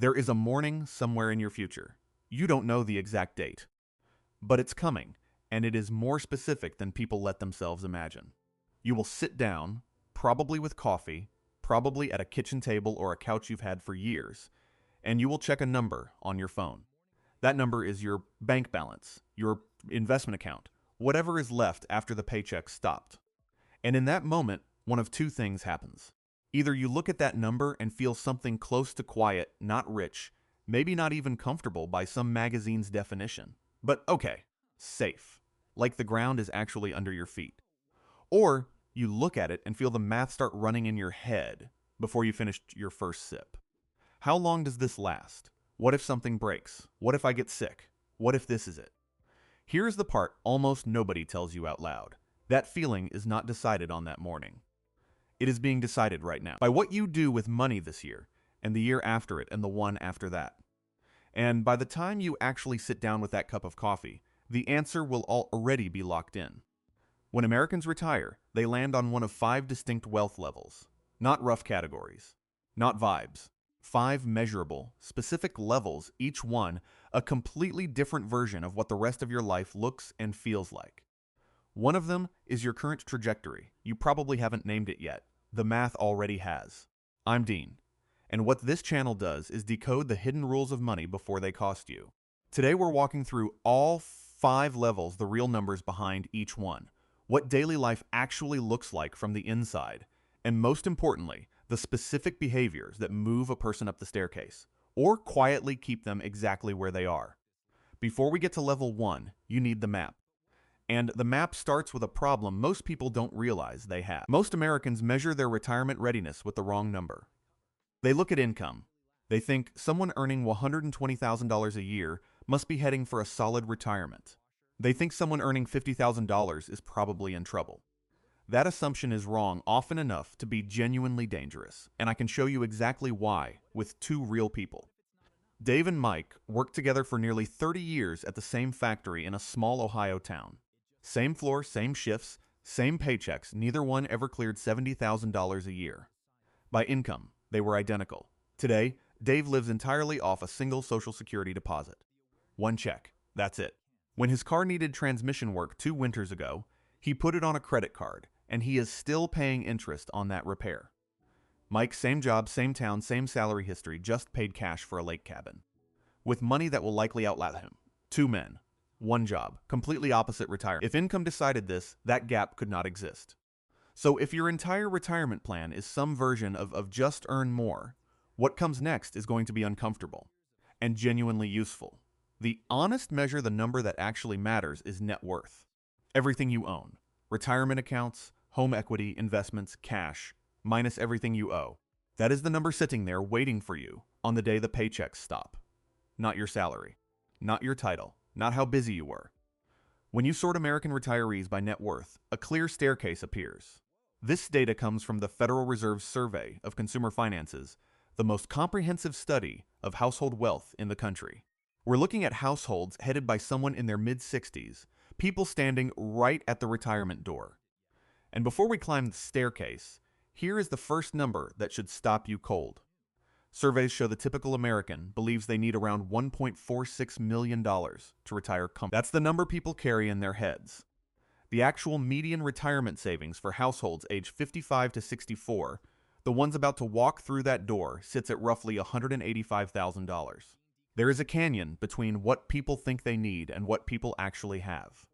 There is a morning somewhere in your future. You don't know the exact date, but it's coming, and it is more specific than people let themselves imagine. You will sit down, probably with coffee, probably at a kitchen table or a couch you've had for years, and you will check a number on your phone. That number is your bank balance, your investment account, whatever is left after the paycheck stopped. And in that moment, one of two things happens. Either you look at that number and feel something close to quiet, not rich, maybe not even comfortable by some magazine's definition, but okay, safe, like the ground is actually under your feet. Or you look at it and feel the math start running in your head before you finish your first sip. How long does this last? What if something breaks? What if I get sick? What if this is it? Here's the part almost nobody tells you out loud. That feeling is not decided on that morning. It is being decided right now by what you do with money this year, and the year after it, and the one after that. And by the time you actually sit down with that cup of coffee, the answer will already be locked in. When Americans retire, they land on one of 5 distinct wealth levels. Not rough categories, not vibes. 5 measurable, specific levels, each one a completely different version of what the rest of your life looks and feels like. One of them is your current trajectory. You probably haven't named it yet. The math already has. I'm Dean, and what this channel does is decode the hidden rules of money before they cost you. Today we're walking through all 5 levels, the real numbers behind each one, what daily life actually looks like from the inside, and most importantly, the specific behaviors that move a person up the staircase, or quietly keep them exactly where they are. Before we get to level 1, you need the map. And the map starts with a problem most people don't realize they have. Most Americans measure their retirement readiness with the wrong number. They look at income. They think someone earning $120,000 a year must be heading for a solid retirement. They think someone earning $50,000 is probably in trouble. That assumption is wrong often enough to be genuinely dangerous, and I can show you exactly why with 2 real people. Dave and Mike worked together for nearly 30 years at the same factory in a small Ohio town. Same floor, same shifts, same paychecks, neither one ever cleared $70,000 a year. By income, they were identical. Today, Dave lives entirely off a single Social Security deposit. 1 check, that's it. When his car needed transmission work 2 winters ago, he put it on a credit card, and he is still paying interest on that repair. Mike, same job, same town, same salary history, just paid cash for a lake cabin. With money that will likely outlast him. 2 men. 1 job, completely opposite retirement. If income decided this, that gap could not exist. So if your entire retirement plan is some version of just earn more, what comes next is going to be uncomfortable and genuinely useful. The honest measure, the number that actually matters, is net worth. Everything you own, retirement accounts, home equity, investments, cash, minus everything you owe. That is the number sitting there waiting for you on the day the paychecks stop. Not your salary, not your title, not how busy you were. When you sort American retirees by net worth, a clear staircase appears. This data comes from the Federal Reserve's Survey of Consumer Finances, the most comprehensive study of household wealth in the country. We're looking at households headed by someone in their mid-60s, people standing right at the retirement door. And before we climb the staircase, here is the first number that should stop you cold. Surveys show the typical American believes they need around $1.46 million to retire comfortably. That's the number people carry in their heads. The actual median retirement savings for households age 55 to 64, the ones about to walk through that door, sits at roughly $185,000. There is a canyon between what people think they need and what people actually have.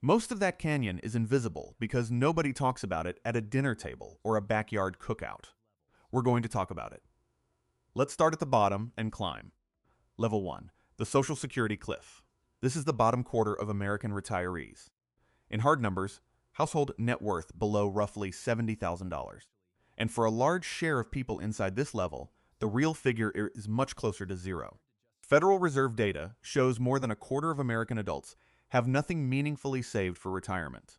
Most of that canyon is invisible because nobody talks about it at a dinner table or a backyard cookout. We're going to talk about it. Let's start at the bottom and climb. Level 1, the Social Security cliff. This is the bottom quarter of American retirees. In hard numbers, household net worth below roughly $70,000. And for a large share of people inside this level, the real figure is much closer to 0. Federal Reserve data shows more than a quarter of American adults have nothing meaningfully saved for retirement.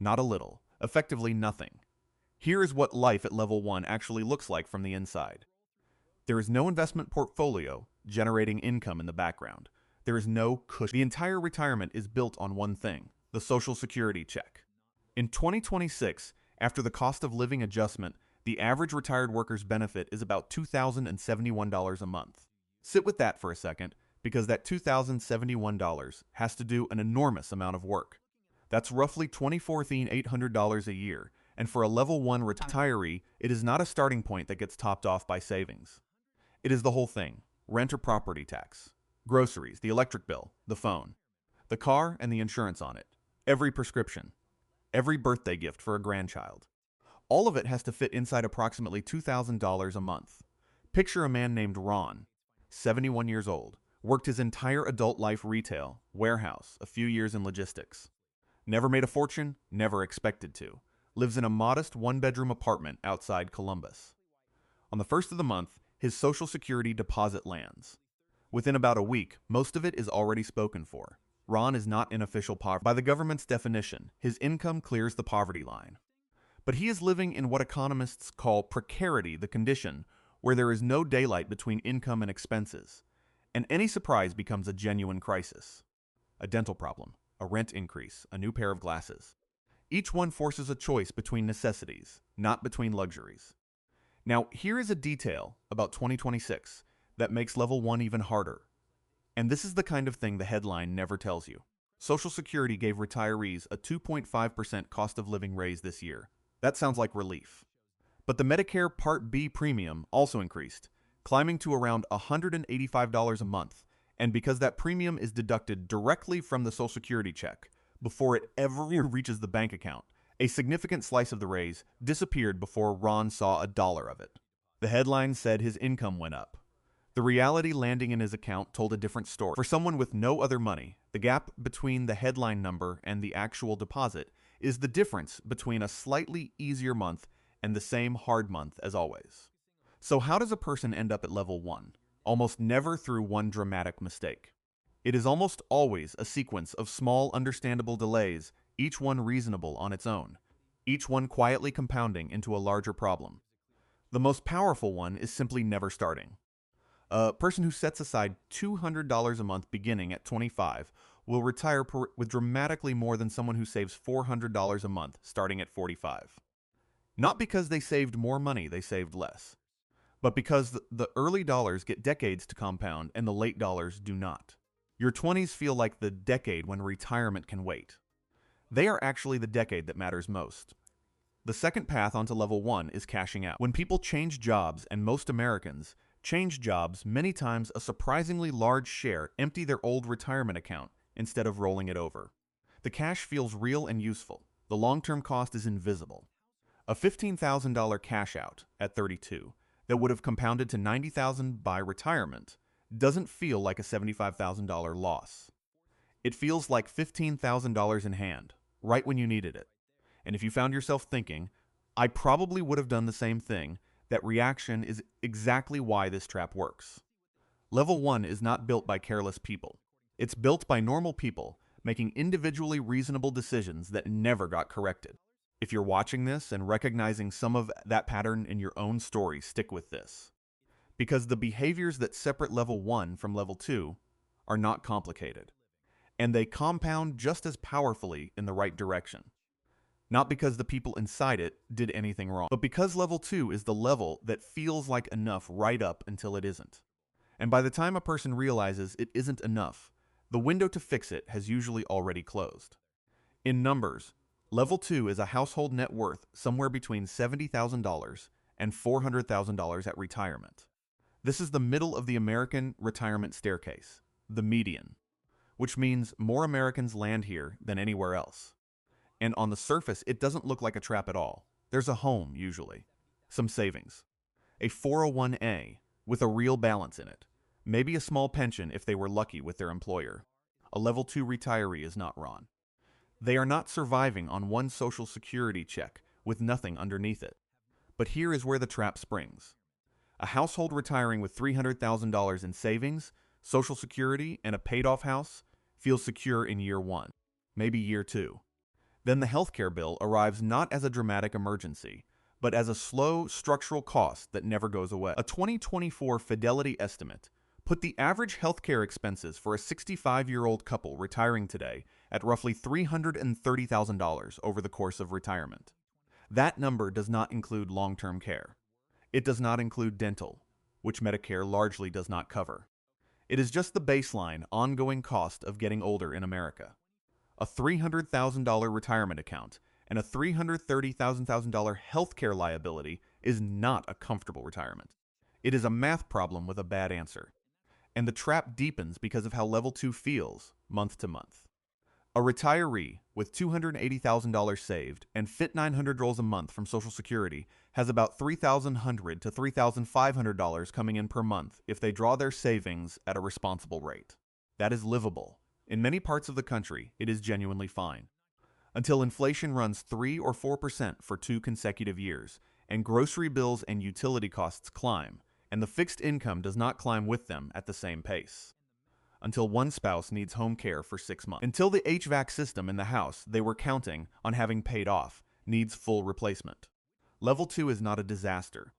Not a little, effectively nothing. Here is what life at level 1 actually looks like from the inside. There is no investment portfolio generating income in the background. There is no cushion. The entire retirement is built on one thing, the Social Security check. In 2026, after the cost of living adjustment, The average retired worker's benefit is about $2,071 a month. Sit with that for a second, because that $2,071 has to do an enormous amount of work. That's roughly $24,800 a year, and for a level 1 retiree, it is not a starting point that gets topped off by savings. It is the whole thing: rent or property tax, groceries, the electric bill, the phone, the car and the insurance on it, every prescription, every birthday gift for a grandchild. All of it has to fit inside approximately $2,000 a month. Picture a man named Ron, 71 years old, worked his entire adult life retail, warehouse, a few years in logistics. Never made a fortune, never expected to. Lives in a modest one-bedroom apartment outside Columbus. On the first of the month, his Social Security deposit lands. Within about a week, most of it is already spoken for. Ron is not in official poverty. By the government's definition, his income clears the poverty line. But he is living in what economists call precarity, the condition where there is no daylight between income and expenses, and any surprise becomes a genuine crisis. A dental problem, a rent increase, a new pair of glasses. Each one forces a choice between necessities, not between luxuries. Now, here is a detail about 2026 that makes level 1 even harder. And this is the kind of thing the headline never tells you. Social Security gave retirees a 2.5% cost of living raise this year. That sounds like relief. But the Medicare Part B premium also increased, climbing to around $185 a month, and because that premium is deducted directly from the Social Security check before it ever reaches the bank account, a significant slice of the raise disappeared before Ron saw a dollar of it. The headline said his income went up. The reality landing in his account told a different story. For someone with no other money, the gap between the headline number and the actual deposit is the difference between a slightly easier month and the same hard month as always. So how does a person end up at level 1? Almost never through one dramatic mistake. It is almost always a sequence of small, understandable delays, each one reasonable on its own, each one quietly compounding into a larger problem. The most powerful one is simply never starting. A person who sets aside $200 a month beginning at 25 will retire with dramatically more than someone who saves $400 a month starting at 45. Not because they saved more money, they saved less, but because the early dollars get decades to compound and the late dollars do not. Your 20s feel like the decade when retirement can wait. They are actually the decade that matters most. The second path onto level 1 is cashing out. When people change jobs, and most Americans change jobs, many times a surprisingly large share empty their old retirement account instead of rolling it over. The cash feels real and useful. The long-term cost is invisible. A $15,000 cash out at 32 that would have compounded to $90,000 by retirement doesn't feel like a $75,000 loss. It feels like $15,000 in hand, right when you needed it. And if you found yourself thinking, I probably would have done the same thing, that reaction is exactly why this trap works. Level 1 is not built by careless people. It's built by normal people making individually reasonable decisions that never got corrected. If you're watching this and recognizing some of that pattern in your own story, stick with this. Because the behaviors that separate level 1 from level 2 are not complicated, and they compound just as powerfully in the right direction. Not because the people inside it did anything wrong, but because level 2 is the level that feels like enough right up until it isn't. And by the time a person realizes it isn't enough, the window to fix it has usually already closed. In numbers, level 2 is a household net worth somewhere between $70,000 and $400,000 at retirement. This is the middle of the American retirement staircase, the median, which means more Americans land here than anywhere else. And on the surface, it doesn't look like a trap at all. There's a home, usually, some savings, a 401a with a real balance in it, maybe a small pension if they were lucky with their employer. A level 2 retiree is not Ron. They are not surviving on one Social Security check with nothing underneath it. But here is where the trap springs. A household retiring with $300,000 in savings, Social Security, and a paid-off house feels secure in year 1, maybe year 2. Then the healthcare bill arrives not as a dramatic emergency, but as a slow structural cost that never goes away. A 2024 Fidelity estimate put the average healthcare expenses for a 65-year-old couple retiring today at roughly $330,000 over the course of retirement. That number does not include long-term care. It does not include dental, which Medicare largely does not cover. It is just the baseline, ongoing cost of getting older in America. A $300,000 retirement account and a $330,000 healthcare liability is not a comfortable retirement. It is a math problem with a bad answer. And the trap deepens because of how level 2 feels month to month. A retiree with $280,000 saved and fit 900 rolls a month from Social Security has about $3,100 to $3,500 coming in per month if they draw their savings at a responsible rate. That is livable. In many parts of the country, it is genuinely fine. Until inflation runs 3 or 4% for 2 consecutive years, and grocery bills and utility costs climb, and the fixed income does not climb with them at the same pace. Until one spouse needs home care for 6 months. Until the HVAC system in the house they were counting on having paid off needs full replacement. Level 2 is not a disaster,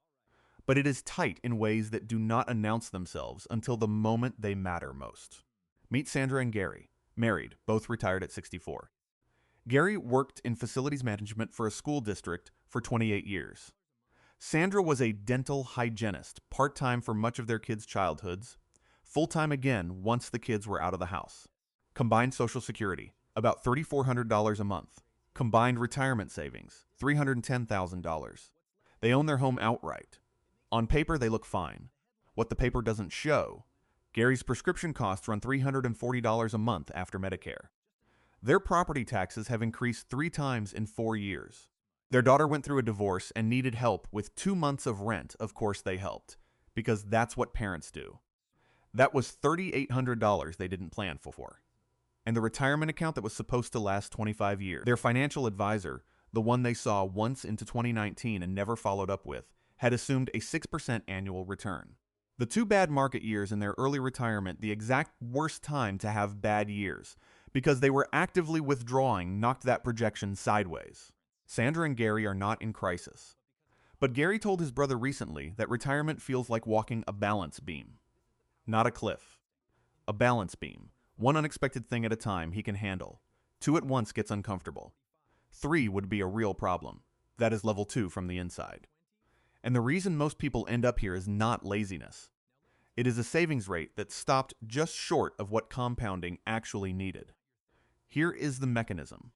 but it is tight in ways that do not announce themselves until the moment they matter most. Meet Sandra and Gary, married, both retired at 64. Gary worked in facilities management for a school district for 28 years. Sandra was a dental hygienist, part-time for much of their kids' childhoods, full-time again once the kids were out of the house. Combined Social Security, about $3,400 a month. Combined retirement savings, $310,000. They own their home outright. On paper, they look fine. What the paper doesn't show, Gary's prescription costs run $340 a month after Medicare. Their property taxes have increased 3 times in 4 years. Their daughter went through a divorce and needed help with 2 months of rent. Of course they helped, because that's what parents do. That was $3,800 they didn't plan for. And the retirement account that was supposed to last 25 years. Their financial advisor, the one they saw once into 2019 and never followed up with, had assumed a 6% annual return. The 2 bad market years in their early retirement, the exact worst time to have bad years, because they were actively withdrawing, knocked that projection sideways. Sandra and Gary are not in crisis. But Gary told his brother recently that retirement feels like walking a balance beam. Not a cliff. A balance beam. 1 unexpected thing at a time he can handle. 2 at once gets uncomfortable. 3 would be a real problem. That is level 2 from the inside. And the reason most people end up here is not laziness. It is a savings rate that stopped just short of what compounding actually needed. Here is the mechanism.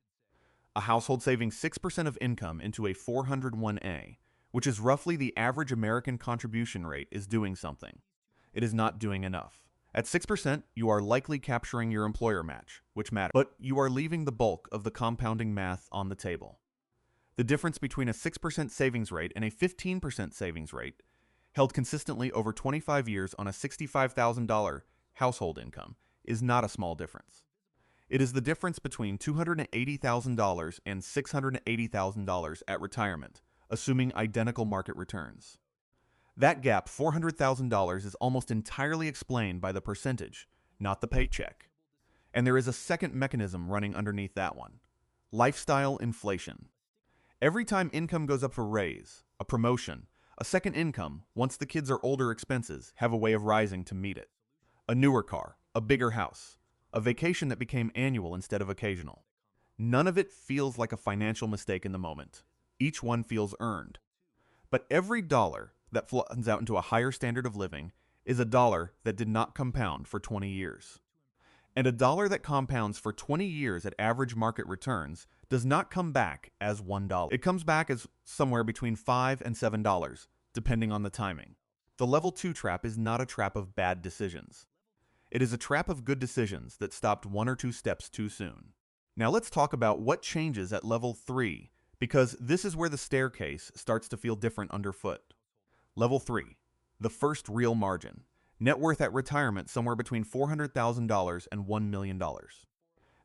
A household saving 6% of income into a 401A, which is roughly the average American contribution rate, is doing something. It is not doing enough. At 6%, you are likely capturing your employer match, which matters, but you are leaving the bulk of the compounding math on the table. The difference between a 6% savings rate and a 15% savings rate, held consistently over 25 years on a $65,000 household income, is not a small difference. It is the difference between $280,000 and $680,000 at retirement, assuming identical market returns. That gap, $400,000, is almost entirely explained by the percentage, not the paycheck. And there is a second mechanism running underneath that one: lifestyle inflation. Every time income goes up for a raise, a promotion, a second income, once the kids are older, expenses have a way of rising to meet it. A newer car, a bigger house, a vacation that became annual instead of occasional. None of it feels like a financial mistake in the moment. Each one feels earned. But every dollar that flattens out into a higher standard of living is a dollar that did not compound for 20 years. And a dollar that compounds for 20 years at average market returns does not come back as $1. It comes back as somewhere between $5 and $7, depending on the timing. The level 2 trap is not a trap of bad decisions. It is a trap of good decisions that stopped 1 or 2 steps too soon. Now let's talk about what changes at level 3, because this is where the staircase starts to feel different underfoot. Level 3, the first real margin. Net worth at retirement somewhere between $400,000 and $1 million.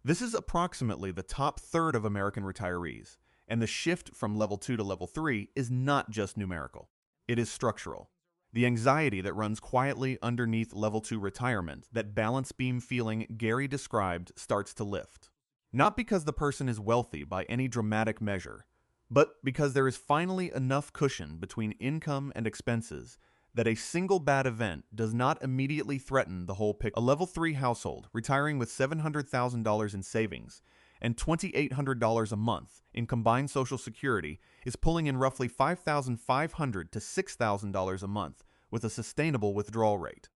This is approximately the top third of American retirees, and the shift from level 2 to level 3 is not just numerical. It is structural. The anxiety that runs quietly underneath level 2 retirement, that balance beam feeling Gary described, starts to lift. Not because the person is wealthy by any dramatic measure, but because there is finally enough cushion between income and expenses that a single bad event does not immediately threaten the whole picture. A level 3 household retiring with $700,000 in savings and $2,800 a month in combined Social Security is pulling in roughly $5,500 to $6,000 a month with a sustainable withdrawal rate.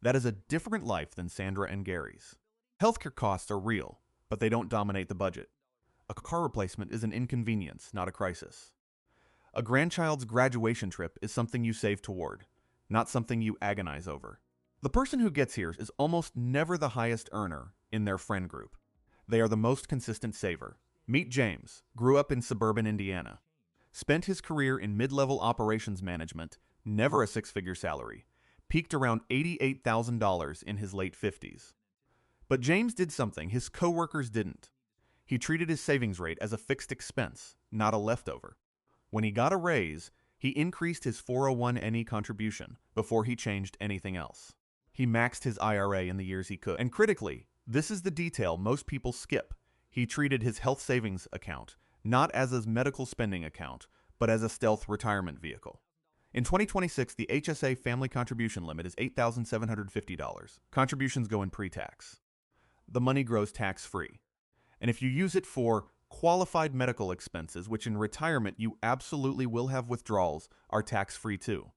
That is a different life than Sandra and Gary's. Healthcare costs are real, but they don't dominate the budget. A car replacement is an inconvenience, not a crisis. A grandchild's graduation trip is something you save toward, not something you agonize over. The person who gets here is almost never the highest earner in their friend group. They are the most consistent saver. Meet James, grew up in suburban Indiana. Spent his career in mid-level operations management, never a six-figure salary. Peaked around $88,000 in his late 50s. But James did something his coworkers didn't. He treated his savings rate as a fixed expense, not a leftover. When he got a raise, he increased his 401(k) contribution before he changed anything else. He maxed his IRA in the years he could. And critically, this is the detail most people skip. He treated his health savings account not as a medical spending account, but as a stealth retirement vehicle. In 2026, the HSA family contribution limit is $8,750. Contributions go in pre-tax. The money grows tax-free. And if you use it for qualified medical expenses, which in retirement you absolutely will have withdrawals, are tax-free too.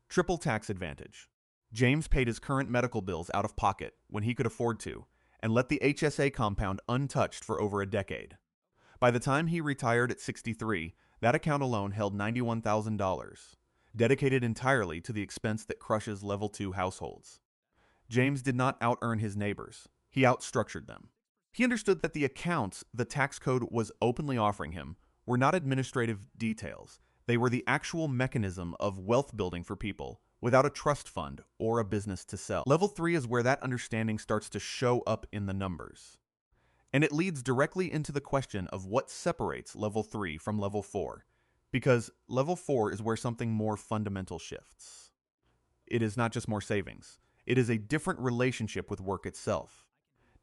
Triple tax advantage. James paid his current medical bills out of pocket when he could afford to, and let the HSA compound untouched for over a decade. By the time he retired at 63, that account alone held $91,000, dedicated entirely to the expense that crushes level 2 households. James did not out-earn his neighbors. He outstructured them. He understood that the accounts the tax code was openly offering him were not administrative details. They were the actual mechanism of wealth building for people without a trust fund or a business to sell. Level 3 is where that understanding starts to show up in the numbers. And it leads directly into the question of what separates level 3 from level 4, because level 4 is where something more fundamental shifts. It is not just more savings. It is a different relationship with work itself.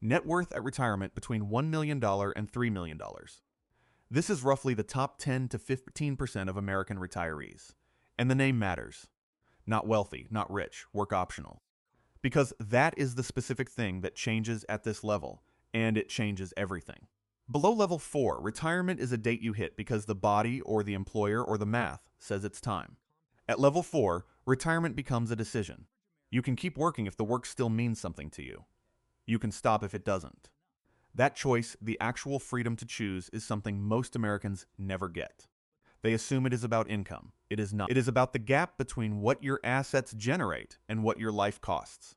Net worth at retirement between $1 million and $3 million. This is roughly the top 10 to 15% of American retirees. And the name matters. Not wealthy, not rich, work optional. Because that is the specific thing that changes at this level, and it changes everything. Below level 4, retirement is a date you hit because the body or the employer or the math says it's time. At level 4, retirement becomes a decision. You can keep working if the work still means something to you. You can stop if it doesn't. That choice, the actual freedom to choose, is something most Americans never get. They assume it is about income. It is not. It is about the gap between what your assets generate and what your life costs.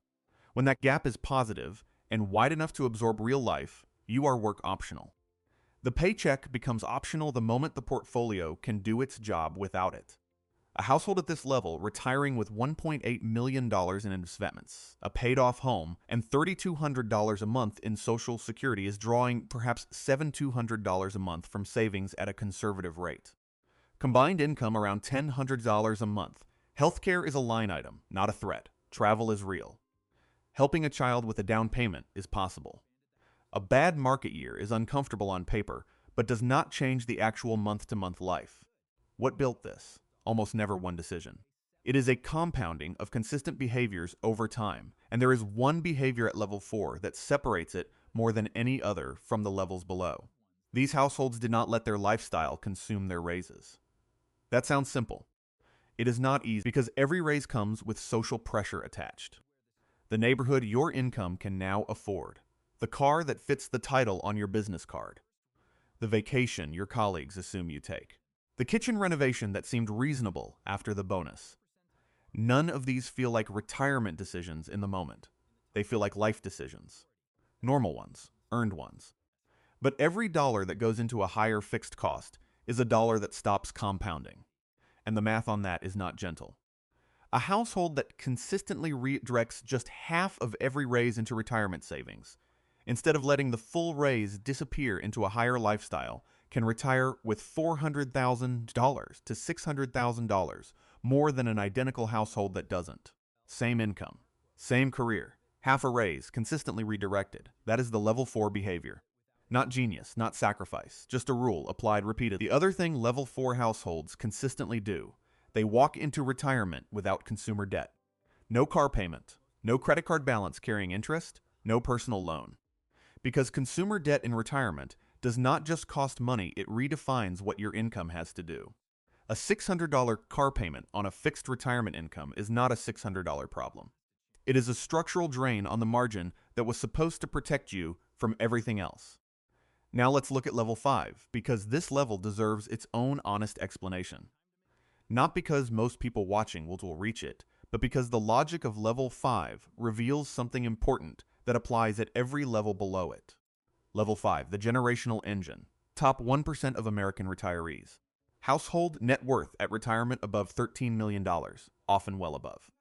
When that gap is positive and wide enough to absorb real life, you are work optional. The paycheck becomes optional the moment the portfolio can do its job without it. A household at this level, retiring with $1.8 million in investments, a paid-off home, and $3,200 a month in Social Security is drawing perhaps $7,200 a month from savings at a conservative rate. Combined income around $1,000 a month. Healthcare is a line item, not a threat. Travel is real. Helping a child with a down payment is possible. A bad market year is uncomfortable on paper, but does not change the actual month-to-month life. What built this? Almost never one decision. It is a compounding of consistent behaviors over time, and there is one behavior at level 4 that separates it more than any other from the levels below. These households did not let their lifestyle consume their raises. That sounds simple. It is not easy because every raise comes with social pressure attached. The neighborhood your income can now afford. The car that fits the title on your business card. The vacation your colleagues assume you take. The kitchen renovation that seemed reasonable after the bonus. None of these feel like retirement decisions in the moment. They feel like life decisions. Normal ones, earned ones. But every dollar that goes into a higher fixed cost is a dollar that stops compounding. And the math on that is not gentle. A household that consistently redirects just half of every raise into retirement savings, instead of letting the full raise disappear into a higher lifestyle, can retire with $400,000 to $600,000 more than an identical household that doesn't. Same income, same career, half a raise, consistently redirected. That is the level 4 behavior. Not genius, not sacrifice, just a rule applied repeatedly. The other thing level 4 households consistently do, they walk into retirement without consumer debt. No car payment, no credit card balance carrying interest, no personal loan. Because consumer debt in retirement does not just cost money, it redefines what your income has to do. A $600 car payment on a fixed retirement income is not a $600 problem. It is a structural drain on the margin that was supposed to protect you from everything else. Now let's look at level 5, because this level deserves its own honest explanation. Not because most people watching will reach it, but because the logic of level 5 reveals something important that applies at every level below it. Level 5, the generational engine. Top 1% of American retirees. Household net worth at retirement above $13 million, often well above.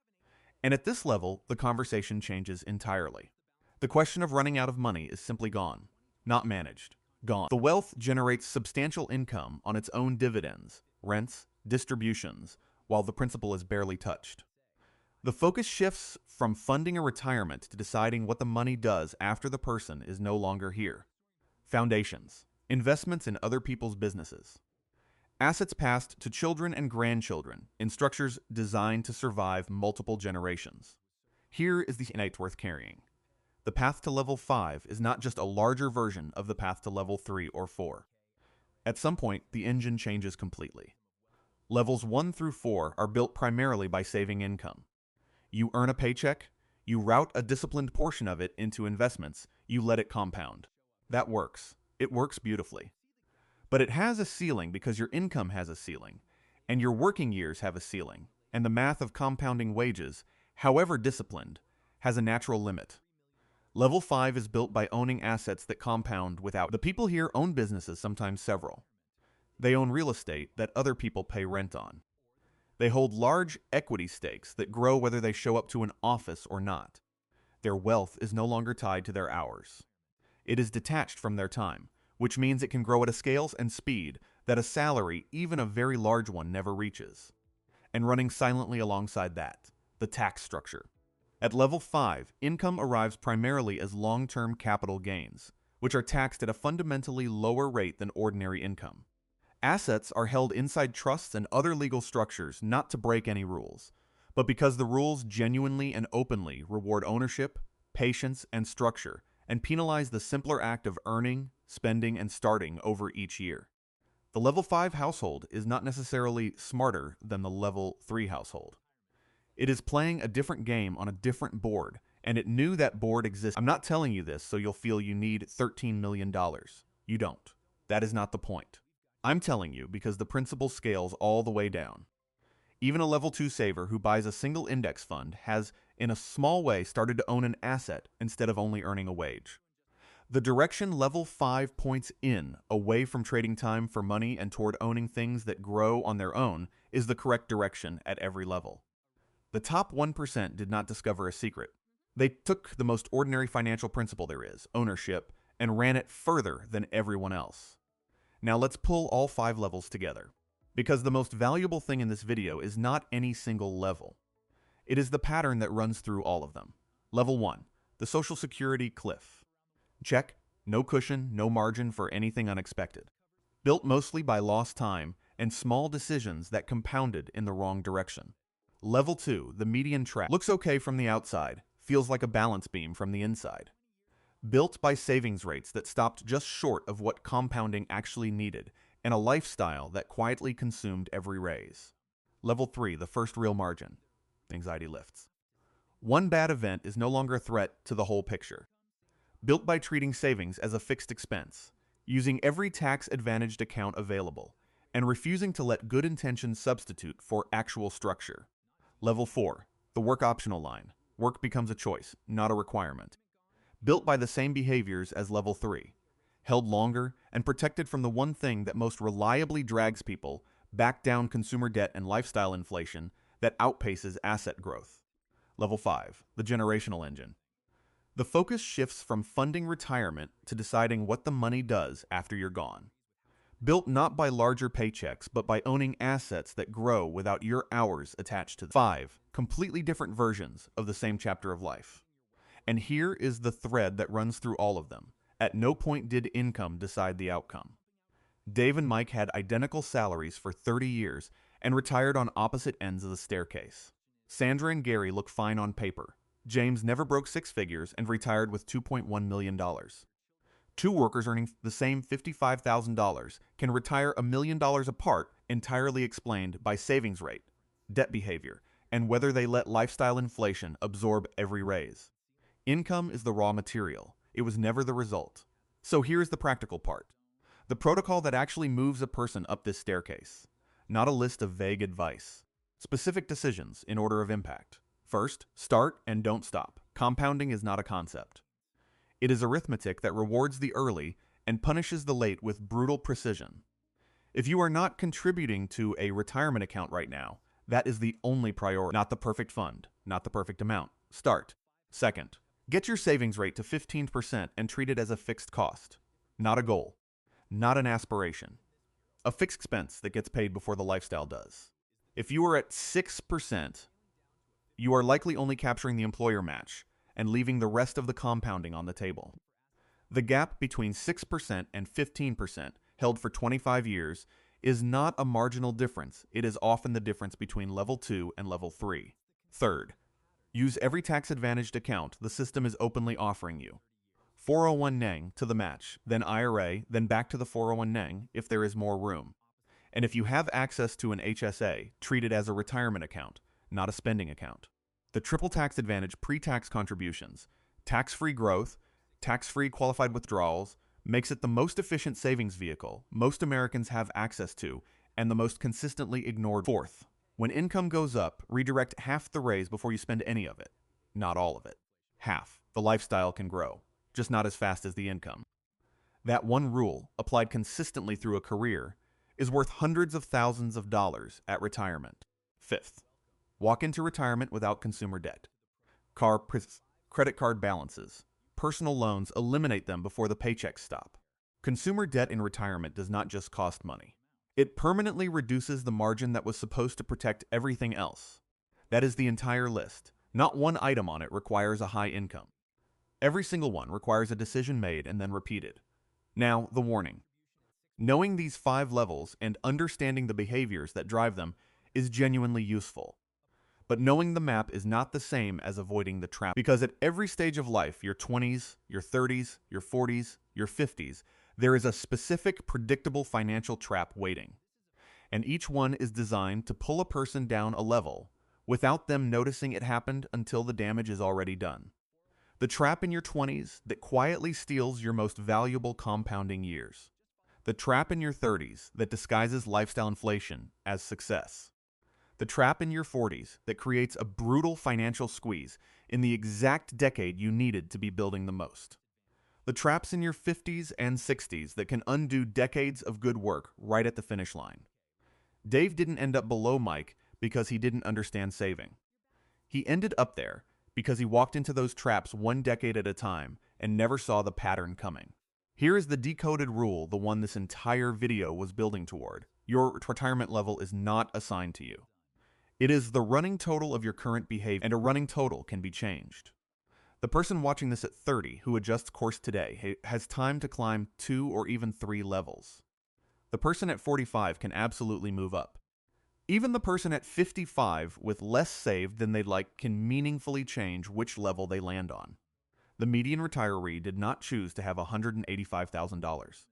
And at this level, the conversation changes entirely. The question of running out of money is simply gone, not managed, gone. The wealth generates substantial income on its own dividends, rents, distributions, while the principal is barely touched. The focus shifts from funding a retirement to deciding what the money does after the person is no longer here. Foundations, investments in other people's businesses. Assets passed to children and grandchildren in structures designed to survive multiple generations. Here is the innate worth carrying. The path to level 5 is not just a larger version of the path to level 3 or 4. At some point, the engine changes completely. Levels 1 through 4 are built primarily by saving income. You earn a paycheck, you route a disciplined portion of it into investments, you let it compound. That works. It works beautifully. But it has a ceiling because your income has a ceiling, and your working years have a ceiling, and the math of compounding wages, however disciplined, has a natural limit. Level 5 is built by owning assets that compound without. The people here own businesses, sometimes several. They own real estate that other people pay rent on. They hold large equity stakes that grow whether they show up to an office or not. Their wealth is no longer tied to their hours. It is detached from their time, which means it can grow at a scale and speed that a salary, even a very large one, never reaches. And running silently alongside that, the tax structure. At level 5, income arrives primarily as long-term capital gains, which are taxed at a fundamentally lower rate than ordinary income. Assets are held inside trusts and other legal structures not to break any rules, but because the rules genuinely and openly reward ownership, patience, and structure, and penalize the simpler act of earning, spending, and starting over each year. The level 5 household is not necessarily smarter than the level 3 household. It is playing a different game on a different board, and it knew that board exists. I'm not telling you this so you'll feel you need $13 million. You don't. That is not the point. I'm telling you because the principle scales all the way down. Even a level 2 saver who buys a single index fund has, in a small way, started to own an asset instead of only earning a wage. The direction level 5 points in, away from trading time for money and toward owning things that grow on their own, is the correct direction at every level. The top 1% did not discover a secret. They took the most ordinary financial principle there is, ownership, and ran it further than everyone else. Now let's pull all 5 levels together. Because the most valuable thing in this video is not any single level. It is the pattern that runs through all of them. Level 1, the Social Security cliff. Check, no cushion, no margin for anything unexpected. Built mostly by lost time and small decisions that compounded in the wrong direction. Level 2, the median trap. Looks okay from the outside, feels like a balance beam from the inside. Built by savings rates that stopped just short of what compounding actually needed, and a lifestyle that quietly consumed every raise. Level 3, the first real margin. Anxiety lifts. One bad event is no longer a threat to the whole picture. Built by treating savings as a fixed expense, using every tax-advantaged account available, and refusing to let good intentions substitute for actual structure. Level 4, the work optional line. Work becomes a choice, not a requirement. Built by the same behaviors as level 3, held longer and protected from the one thing that most reliably drags people back down: consumer debt and lifestyle inflation that outpaces asset growth. Level 5, the generational engine. The focus shifts from funding retirement to deciding what the money does after you're gone. Built not by larger paychecks, but by owning assets that grow without your hours attached to them. 5 completely different versions of the same chapter of life. And here is the thread that runs through all of them. At no point did income decide the outcome. Dave and Mike had identical salaries for 30 years and retired on opposite ends of the staircase. Sandra and Gary look fine on paper. James never broke 6 figures and retired with $2.1 million. Two workers earning the same $55,000 can retire $1 million apart, entirely explained by savings rate, debt behavior, and whether they let lifestyle inflation absorb every raise. Income is the raw material. It was never the result. So here's the practical part. The protocol that actually moves a person up this staircase. Not a list of vague advice. Specific decisions in order of impact. First, start and don't stop. Compounding is not a concept. It is arithmetic that rewards the early and punishes the late with brutal precision. If you are not contributing to a retirement account right now, that is the only priority, not the perfect fund, not the perfect amount. Start. Second, get your savings rate to 15% and treat it as a fixed cost, not a goal, not an aspiration. A fixed expense that gets paid before the lifestyle does. If you are at 6%, you are likely only capturing the employer match and leaving the rest of the compounding on the table. The gap between 6% and 15%, held for 25 years, is not a marginal difference. It is often the difference between level 2 and level 3. Third, use every tax-advantaged account the system is openly offering you. 401(n) to the match, then IRA, then back to the 401(n) if there is more room. And if you have access to an HSA, treat it as a retirement account, not a spending account. The triple tax advantage pre-tax contributions, tax-free growth, tax-free qualified withdrawals, makes it the most efficient savings vehicle most Americans have access to and the most consistently ignored. Fourth, when income goes up, redirect half the raise before you spend any of it, not all of it. Half. The lifestyle can grow, just not as fast as the income. That one rule, applied consistently through a career, is worth hundreds of thousands of dollars at retirement. Fifth, walk into retirement without consumer debt. Credit card balances, personal loans, eliminate them before the paychecks stop. Consumer debt in retirement does not just cost money. It permanently reduces the margin that was supposed to protect everything else. That is the entire list. Not one item on it requires a high income. Every single one requires a decision made and then repeated. Now, the warning. Knowing these 5 levels and understanding the behaviors that drive them is genuinely useful. But knowing the map is not the same as avoiding the trap, because at every stage of life, your 20s, your 30s, your 40s, your 50s, there is a specific, predictable financial trap waiting. And each one is designed to pull a person down a level without them noticing it happened until the damage is already done. The trap in your 20s that quietly steals your most valuable compounding years. The trap in your 30s that disguises lifestyle inflation as success. The trap in your 40s that creates a brutal financial squeeze in the exact decade you needed to be building the most. The traps in your 50s and 60s that can undo decades of good work right at the finish line. Dave didn't end up below Mike because he didn't understand saving. He ended up there because he walked into those traps one decade at a time and never saw the pattern coming. Here is the decoded rule, the one this entire video was building toward. Your retirement level is not assigned to you. It is the running total of your current behavior, and a running total can be changed. The person watching this at 30 who adjusts course today has time to climb 2 or even 3 levels. The person at 45 can absolutely move up. Even the person at 55 with less saved than they'd like can meaningfully change which level they land on. The median retiree did not choose to have $185,000.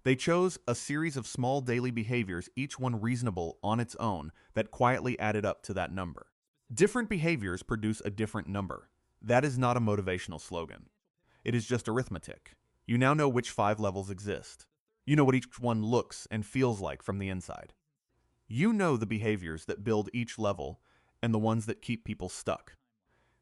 They chose a series of small daily behaviors, each one reasonable on its own, that quietly added up to that number. Different behaviors produce a different number. That is not a motivational slogan. It is just arithmetic. You now know which 5 levels exist. You know what each one looks and feels like from the inside. You know the behaviors that build each level and the ones that keep people stuck.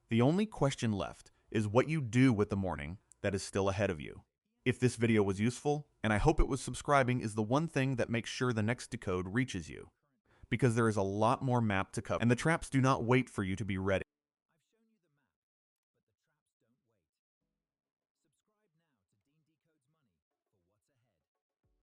The only question left is what you do with the morning that is still ahead of you. If this video was useful, and I hope it was, subscribing is the one thing that makes sure the next decode reaches you. Because there is a lot more map to cover, and the traps do not wait for you to be ready.